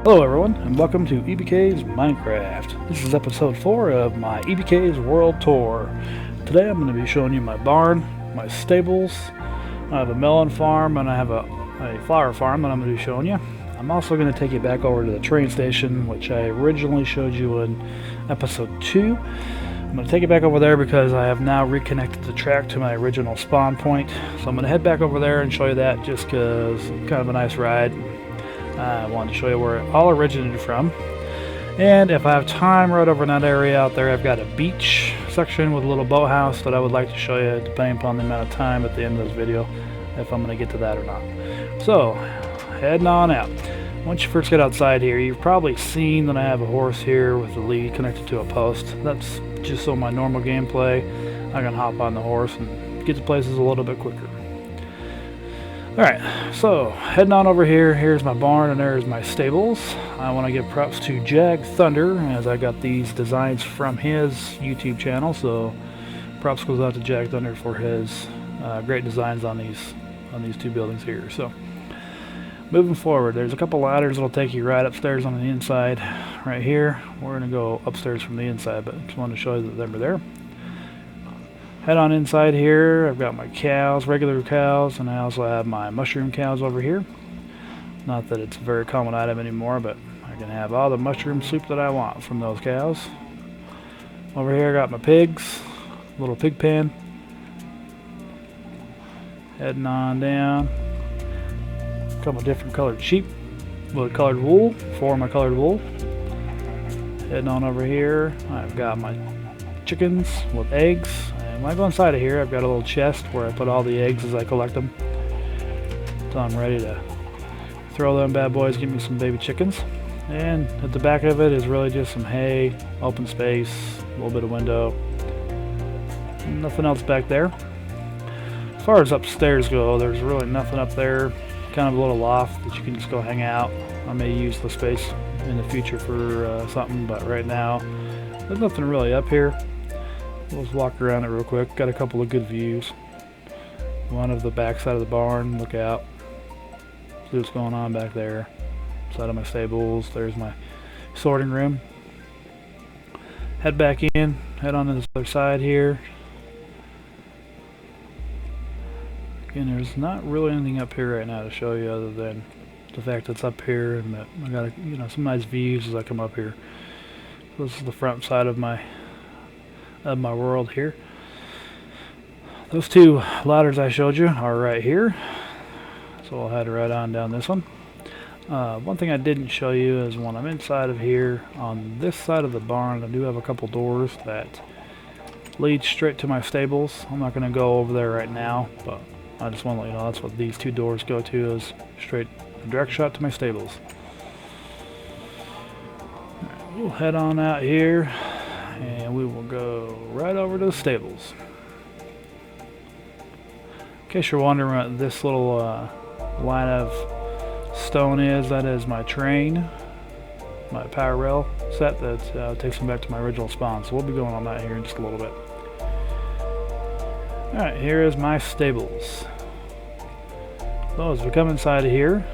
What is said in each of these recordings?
Hello everyone, and welcome to EBK's Minecraft. This is episode 4 of my EBK's World Tour. Today I'm going to be showing you my barn, my stables. I have a melon farm and I have a flower farm that I'm going to be showing you. I'm also going to take you back over to the train station, which I originally showed you in episode 2. I'm going to take it back over there because I have now reconnected the track to my original spawn point. So I'm going to head back over there and show you that just because it's kind of a nice ride. I wanted to show you where it all originated from. And if I have time right over in that area out there, I've got a beach section with a little boathouse that I would like to show you depending upon the amount of time at the end of this video, if I'm going to get to that or not. So, heading on out. Once you first get outside here, you've probably seen that I have a horse here with the lead connected to a post. That's just so my normal gameplay, I can hop on the horse and get to places a little bit quicker. Alright, so heading on over here, here's my barn and there's my stables. I want to give props to JagThunder as I got these designs from his YouTube channel, so props goes out to JagThunder for his great designs on these two buildings here. So moving forward, there's a couple ladders that'll take you right upstairs on the inside. Right here, we're going to go upstairs from the inside, but just wanted to show you that they were there. Head on inside here, I've got my cows, regular cows, and I also have my mushroom cows over here. Not that it's a very common item anymore, but I can have all the mushroom soup that I want from those cows. Over here I got my pigs, little pig pen. Heading on down, a couple different colored sheep with colored wool, 4 of my colored wool. Heading on over here, I've got my chickens with eggs. When I go inside of here, I've got a little chest where I put all the eggs as I collect them. So I'm ready to throw them bad boys, give me some baby chickens. And at the back of it is really just some hay, open space, a little bit of window. Nothing else back there. As far as upstairs go, there's really nothing up there. Kind of a little loft that you can just go hang out. I may use the space in the future for something, but right now there's nothing really up here. We'll just walk around it real quick. Got a couple of good views. One of the back side of the barn, look out. See what's going on back there. Side of my stables, there's my sorting room. Head back in, head on to this other side here. Again, there's not really anything up here right now to show you other than the fact that it's up here and that I got some nice views as I come up here. So this is the front side of my world here. Those 2 ladders I showed you are right here, so I'll head right on down this one. One thing I didn't show you is when I'm inside of here, on this side of the barn, I do have a couple doors that lead straight to my stables. I'm not going to go over there right now, but I just want to let you know that's what these 2 doors go to, is straight direct shot to my stables. Right, we'll head on out here and we will go right over to the stables. In case you're wondering what this little line of stone is, that is my train, my power rail set that takes me back to my original spawn. So we'll be going on that here in just a little bit. Alright, here is my stables. So as we come inside of here,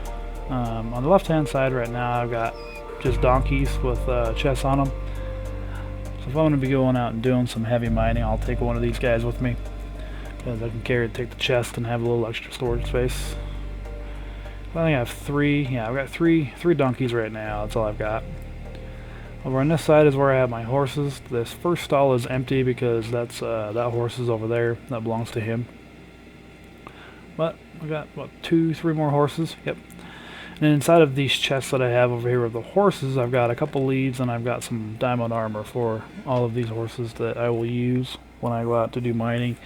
on the left hand side right now I've got just donkeys with chests on them. So if I'm going to be going out and doing some heavy mining, I'll take one of these guys with me, because I can take the chest and have a little extra storage space. I think I have 3. Yeah, I've got three donkeys right now. That's all I've got. Over on this side is where I have my horses. This first stall is empty because that's that horse is over there. That belongs to him. But I got what, 2-3 more horses. Yep. And inside of these chests that I have over here with the horses, I've got a couple leads and I've got some diamond armor for all of these horses that I will use when I go out to do mining.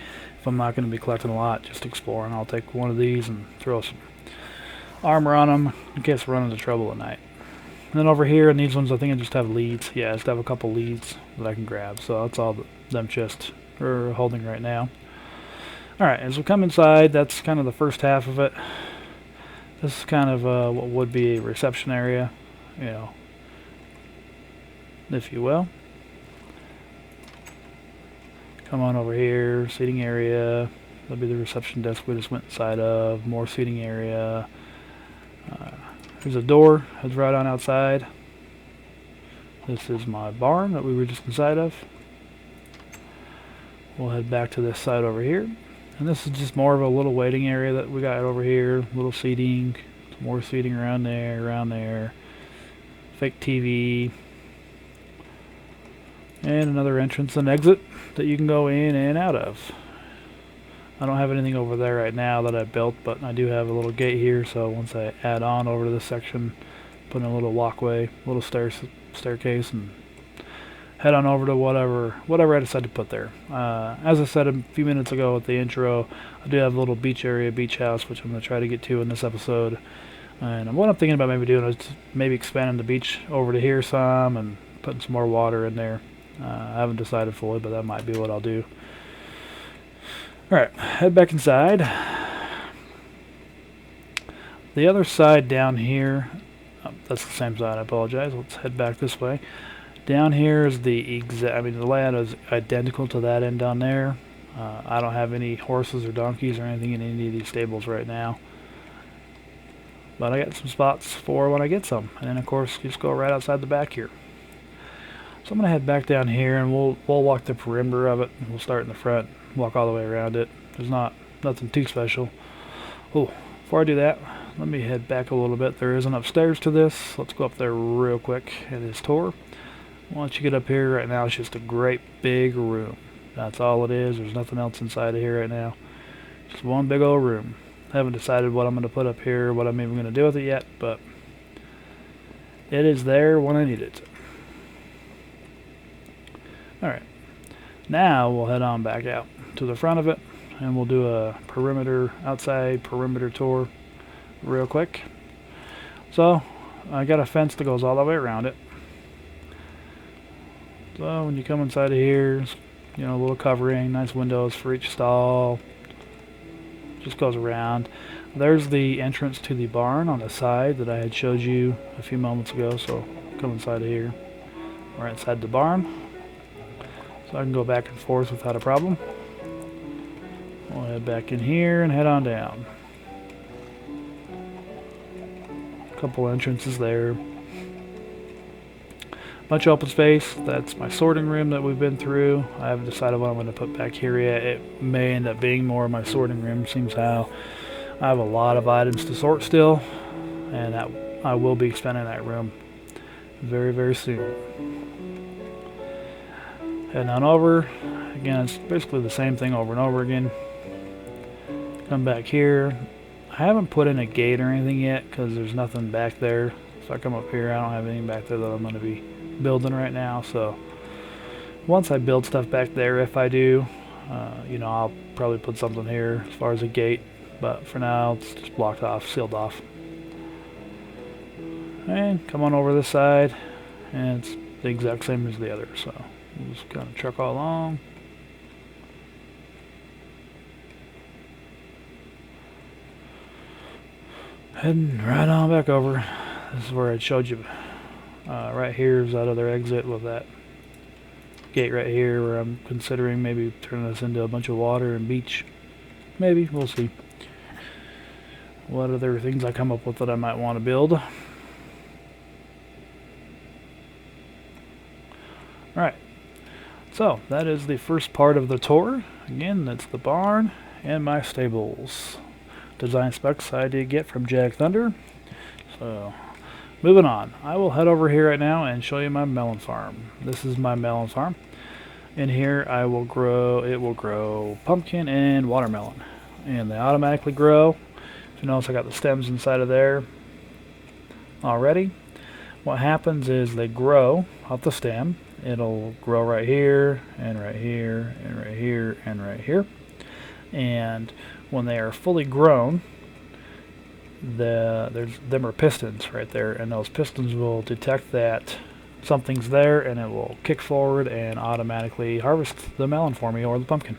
If I'm not going to be collecting a lot, just exploring, I'll take one of these and throw some armor on them in case I run into trouble at night. And then over here in these ones, I think I just have leads. Yeah, I just have a couple leads that I can grab. So that's all them chests are holding right now. Alright, as we come inside, that's kind of the first half of it. This is kind of what would be a reception area, if you will. Come on over here, seating area. That'll be the reception desk we just went inside of. More seating area. There's a door, heads right on outside. This is my barn that we were just inside of. We'll head back to this side over here. And this is just more of a little waiting area that we got over here. Little seating, some more seating around there. Fake TV. And another entrance and exit that you can go in and out of. I don't have anything over there right now that I built, but I do have a little gate here, so once I add on over to this section, put in a little walkway, little staircase, and head on over to whatever I decide to put there. As I said a few minutes ago with the intro, I do have a little beach area, beach house, which I'm going to try to get to in this episode. And what I'm thinking about maybe doing is maybe expanding the beach over to here some and putting some more water in there. I haven't decided fully, but that might be what I'll do. Alright, head back inside. The other side down here, that's the same side, I apologize. Let's head back this way. Down here is the layout is identical to that end down there. I don't have any horses or donkeys or anything in any of these stables right now. But I got some spots for when I get some. And then of course, just go right outside the back here. So I'm going to head back down here and we'll walk the perimeter of it. We'll start in the front, walk all the way around it. There's nothing too special. Oh, before I do that, let me head back a little bit. There is an upstairs to this. Let's go up there real quick at this tour. Once you get up here, right now it's just a great big room. That's all it is. There's nothing else inside of here right now. Just one big old room. I haven't decided what I'm going to put up here, what I'm even going to do with it yet, but it is there when I need it. Alright, now we'll head on back out to the front of it and we'll do a outside perimeter tour real quick. So, I got a fence that goes all the way around it. So when you come inside of here, a little covering, nice windows for each stall. Just goes around. There's the entrance to the barn on the side that I had showed you a few moments ago. So come inside of here. We're inside the barn. So I can go back and forth without a problem. We'll head back in here and head on down. A couple entrances there. Bunch of open space. That's my sorting room that we've been through. I haven't decided what I'm going to put back here yet. It may end up being more of my sorting room. Seems how I have a lot of items to sort still, and that I will be expanding that room very, very soon. Heading on over. Again, it's basically the same thing over and over again. Come back here. I haven't put in a gate or anything yet because there's nothing back there. So I come up here, I don't have anything back there that I'm going to be building right now. So once I build stuff back there, if I do, I'll probably put something here as far as a gate. But for now, it's just blocked off, sealed off. And come on over this side, and it's the exact same as the other. So we'll just kind of truck all along. Heading right on back over. This is where I showed you. Right here is that other exit with that gate right here where I'm considering maybe turning this into a bunch of water and beach. Maybe, we'll see. What other things I come up with that I might want to build. Alright, so that is the first part of the tour. Again, that's the barn and my stables. Design specs I did get from JagThunder. So, moving on. I will head over here right now and show you my melon farm. This is my melon farm. In here it will grow pumpkin and watermelon. And they automatically grow. If you notice, I got the stems inside of there already. What happens is they grow off the stem. It'll grow right here, and right here, and right here, and right here. And when they are fully grown, them are pistons right there, and those pistons will detect that something's there, and it will kick forward and automatically harvest the melon for me, or the pumpkin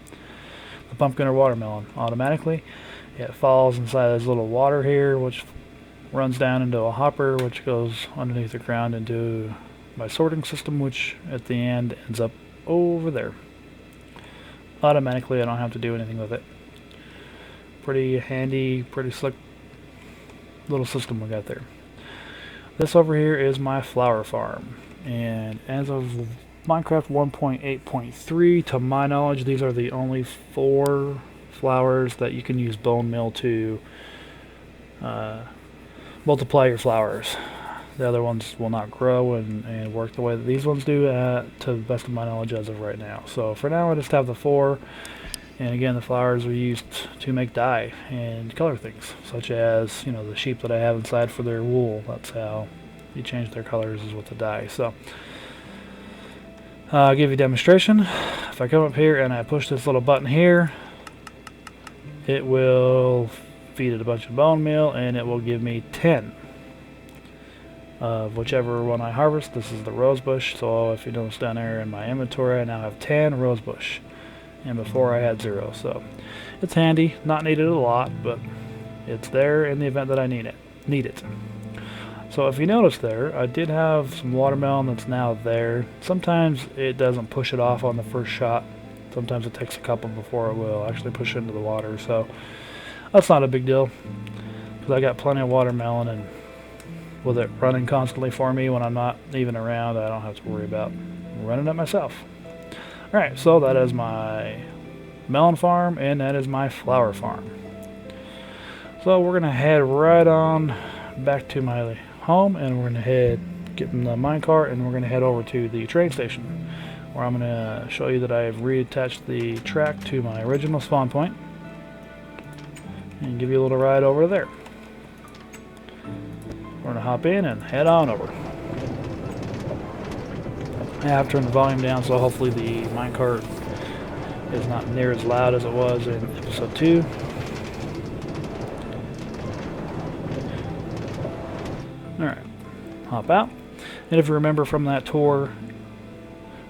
or watermelon automatically. It falls inside this little water here, which runs down into a hopper, which goes underneath the ground into my sorting system, which at the end ends up over there. Automatically, I don't have to do anything with it. Pretty handy, pretty slick little system we got there. This over here is my flower farm, and as of Minecraft 1.8.3, to my knowledge, these are the only 4 flowers that you can use bone meal to multiply your flowers. The other ones will not grow and work the way that these ones do, to the best of my knowledge as of right now. So for now I just have the 4, and again the flowers are used to make dye and color things, such as, you know, the sheep that I have inside for their wool. That's how you change their colors, is with the dye. So I'll give you a demonstration. If I come up here and I push this little button here, it will feed it a bunch of bone meal, and it will give me 10 of whichever one I harvest. This is the rose bush, so if you notice down there in my inventory, I now have 10 rose bush, and before I had 0. So it's handy, not needed a lot, but it's there in the event that I need it. So if you notice there, I did have some watermelon that's now there. Sometimes it doesn't push it off on the first shot. Sometimes it takes a couple before it will actually push into the water, so that's not a big deal, because I got plenty of watermelon, and with it running constantly for me when I'm not even around, I don't have to worry about running it myself. Alright, so that is my melon farm, and that is my flower farm. So we're going to head right on back to my home, and we're going to get in the minecart, and we're going to head over to the train station, where I'm going to show you that I've reattached the track to my original spawn point, and give you a little ride over there. We're going to hop in and head on over. I've turned the volume down, so hopefully the minecart is not near as loud as it was in episode 2. Alright, hop out. And if you remember from that tour,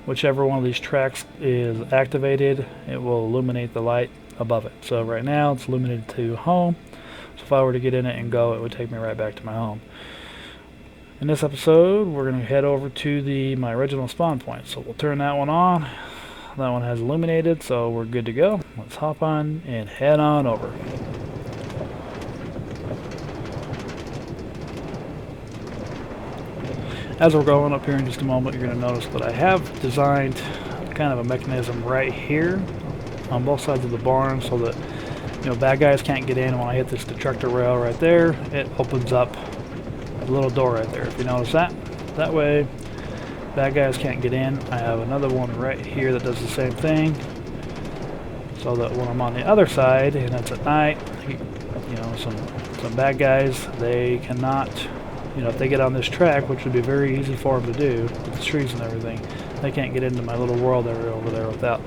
whichever one of these tracks is activated, it will illuminate the light above it. So right now it's illuminated to home, so if I were to get in it and go, it would take me right back to my home. In this episode, we're going to head over to my original spawn point. So we'll turn that one on. That one has illuminated, so we're good to go. Let's hop on and head on over. As we're going up here in just a moment, you're going to notice that I have designed kind of a mechanism right here on both sides of the barn, so that, you know, bad guys can't get in. When I hit this destructor rail right there, it opens up a little door right there, if you notice that. That way bad guys can't get in. I have another one right here that does the same thing, so that when I'm on the other side and it's at night, you know, some bad guys, they cannot, you know, if they get on this track, which would be very easy for them to do with the trees and everything, they can't get into my little world area over there without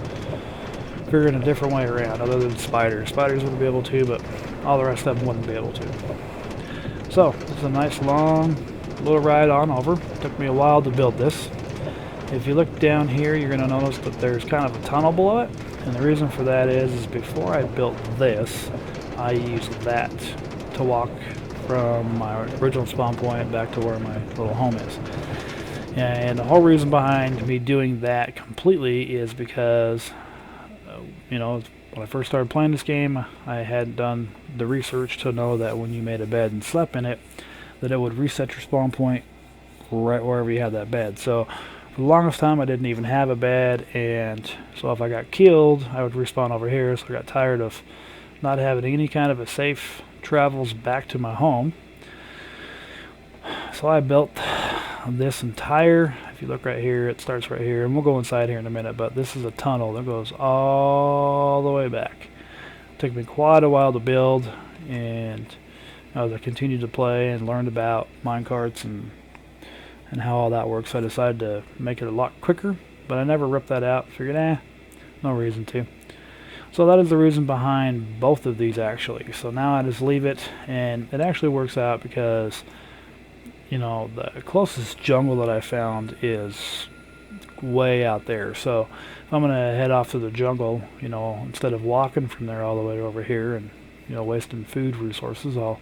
figuring a different way around, other than spiders. Spiders wouldn't be able to, but all the rest of them wouldn't be able to. So this is a nice long little ride on over. Took me a while to build this. If you look down here, you're going to notice that there's kind of a tunnel below it, and the reason for that is before I built this, I used that to walk from my original spawn point back to where my little home is. And the whole reason behind me doing that completely is because, you know, when I first started playing this game, I hadn't done the research to know that when you made a bed and slept in it, that it would reset your spawn point right wherever you had that bed. So for the longest time I didn't even have a bed, and so if I got killed, I would respawn over here. So I got tired of not having any kind of a safe travels back to my home. So I built this entire, if you look right here, it starts right here, and we'll go inside here in a minute, but this is a tunnel that goes all the way back. It took me quite a while to build, and as I continued to play and learned about minecarts and how all that works, I decided to make it a lot quicker, but I never ripped that out. Figured, no reason to. So that is the reason behind both of these, actually. So now I just leave it, and it actually works out because, you know, the closest jungle that I found is way out there. So if I'm going to head off to the jungle, you know, instead of walking from there all the way over here and, you know, wasting food resources, I'll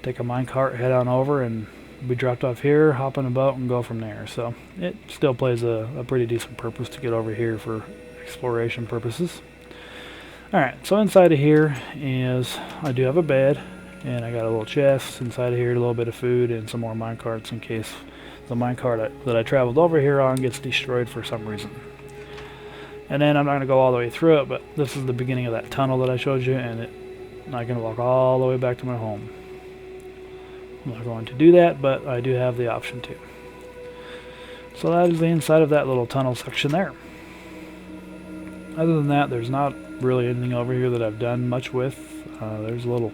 take a minecart, head on over, and be dropped off here, hop on a boat, and go from there. So it still plays a pretty decent purpose to get over here for exploration purposes. Alright, so inside of here is, I do have a bed, And I got a little chest inside of here, a little bit of food, and some more minecarts in case the minecart that I traveled over here on gets destroyed for some reason. And then I'm not going to go all the way through it, but this is the beginning of that tunnel that I showed you, and I can walk all the way back to my home. I'm not going to do that, but I do have the option to. So that is the inside of that little tunnel section there. Other than that, there's not really anything over here that I've done much with. There's a little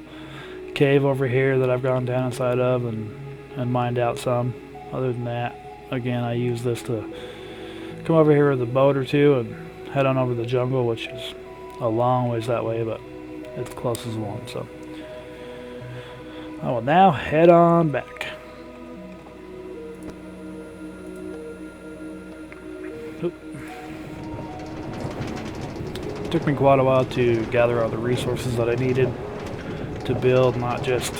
cave over here that I've gone down inside of and mined out some. Other than that, again, I use this to come over here with a boat or two and head on over the jungle, which is a long ways that way, but it's the closest one. So I will now head on back. Oop. It took me quite a while to gather all the resources that I needed to build not just,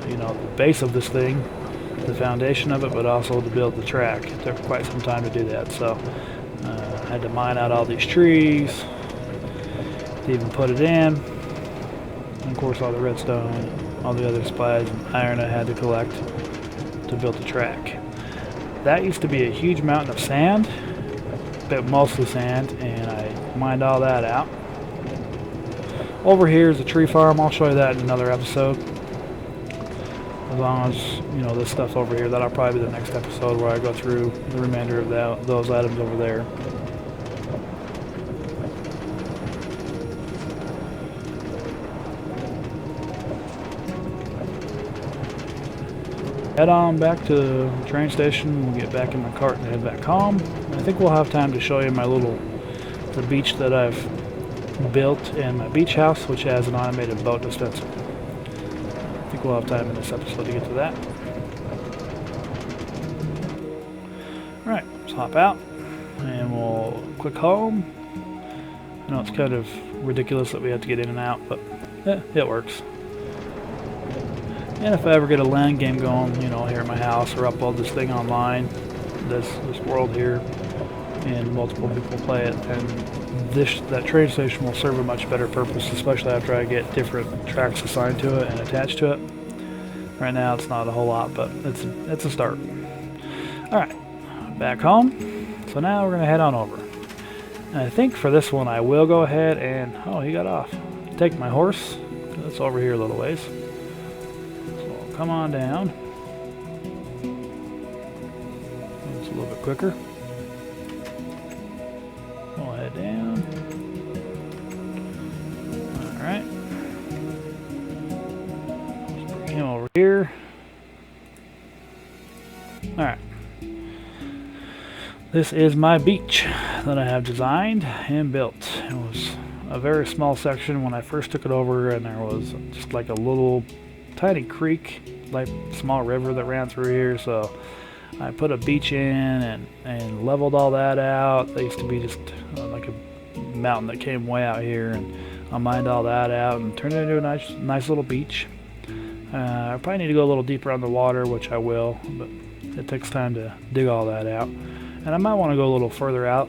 you know, the base of this thing, the foundation of it, but also to build the track. It took quite some time to do that, so I had to mine out all these trees to even put it in, and of course all the redstone, all the other supplies and iron I had to collect to build the track. That used to be a huge mountain of sand, but mostly sand, and I mined all that out. Over here is a tree farm. I'll show you that in another episode. As long as, you know, this stuff's over here, that'll probably be the next episode where I go through the remainder of those items over there. Head on back to the train station. We'll get back in my cart and head back home. I think we'll have time to show you the beach that I've built in my beach house, which has an automated boat dispenser. I think we'll have time in this episode to get to that. Alright, let's hop out and we'll click home. I know it's kind of ridiculous that we have to get in and out, but it works. And if I ever get a land game going, you know, here at my house, or upload this thing online, this world here, and multiple people play it, and that train station will serve a much better purpose, especially after I get different tracks assigned to it and attached to it. Right now it's not a whole lot, but it's a start. Alright, back home. So now we're going to head on over. And I think for this one I will go ahead and, oh, he got off. Take my horse. It's over here a little ways. So come on down. It's a little bit quicker. We'll head down. Alright. Let's bring him over here. Alright. This is my beach that I have designed and built. It was a very small section when I first took it over, and there was just like a little tiny creek, like small river that ran through here, so I put a beach in and leveled all that out. There used to be just like a mountain that came way out here, and I mined all that out and turned it into a nice little beach. I probably need to go a little deeper on the water, which I will, but it takes time to dig all that out. And I might want to go a little further out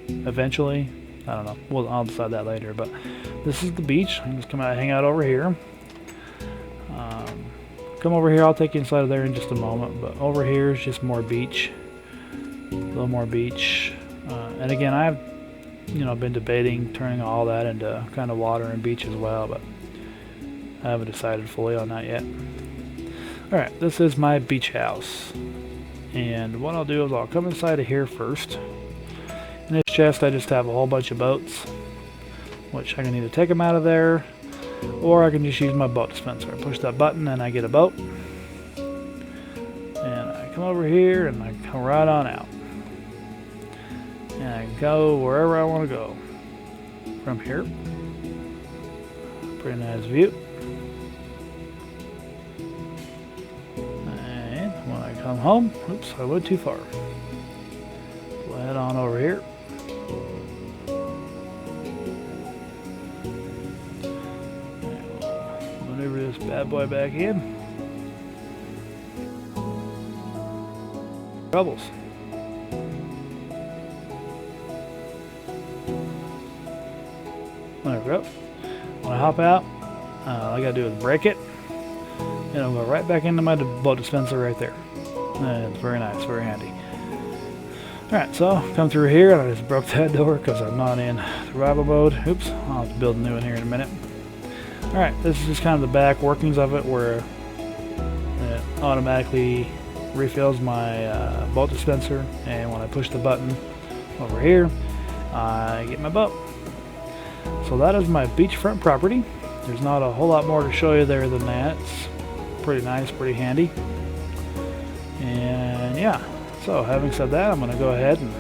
eventually. I don't know. I'll decide that later. But this is the beach. I'm just come out and hang out over here. Come over here. I'll take you inside of there in just a moment. But over here is just more beach. A little more beach. And again, I've been debating turning all that into kind of water and beach as well, but I haven't decided fully on that yet. Alright, this is my beach house. And what I'll do is I'll come inside of here first. In this chest I just have a whole bunch of boats, which I can either take them out of there, or I can just use my boat dispenser. I push that button and I get a boat. And I come over here and I come right on out. And I can go wherever I want to go from here. Pretty nice view. Come home. Oops, I went too far. We'll head on over here. And we'll maneuver this bad boy back in. Troubles. There we go. When I hop out, all I gotta do is break it, and it'll go right back into my boat dispenser right there. And it's very nice, very handy. Alright, so come through here, and I just broke that door because I'm not in survival mode. Oops, I'll have to build a new one here in a minute. Alright, this is just kind of the back workings of it, where it automatically refills my boat dispenser, and when I push the button over here, I get my boat. So that is my beachfront property. There's not a whole lot more to show you there than that. It's pretty nice, pretty handy. And yeah, so having said that, I'm going to go ahead and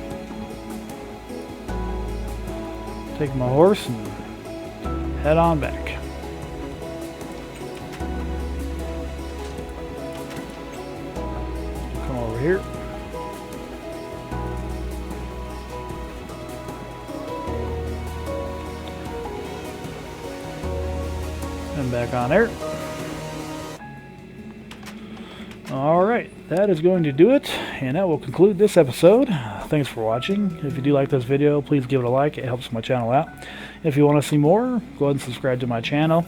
take my horse and head on back. Come over here. And back on there. Alright, that is going to do it, and that will conclude this episode. Thanks for watching. If you do like this video, please give it a like. It helps my channel out. If you want to see more, go ahead and subscribe to my channel,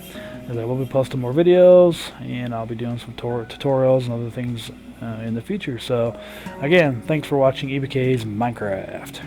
as I will be posting more videos, and I'll be doing some tutorials and other things in the future. So, again, thanks for watching EBK's Minecraft.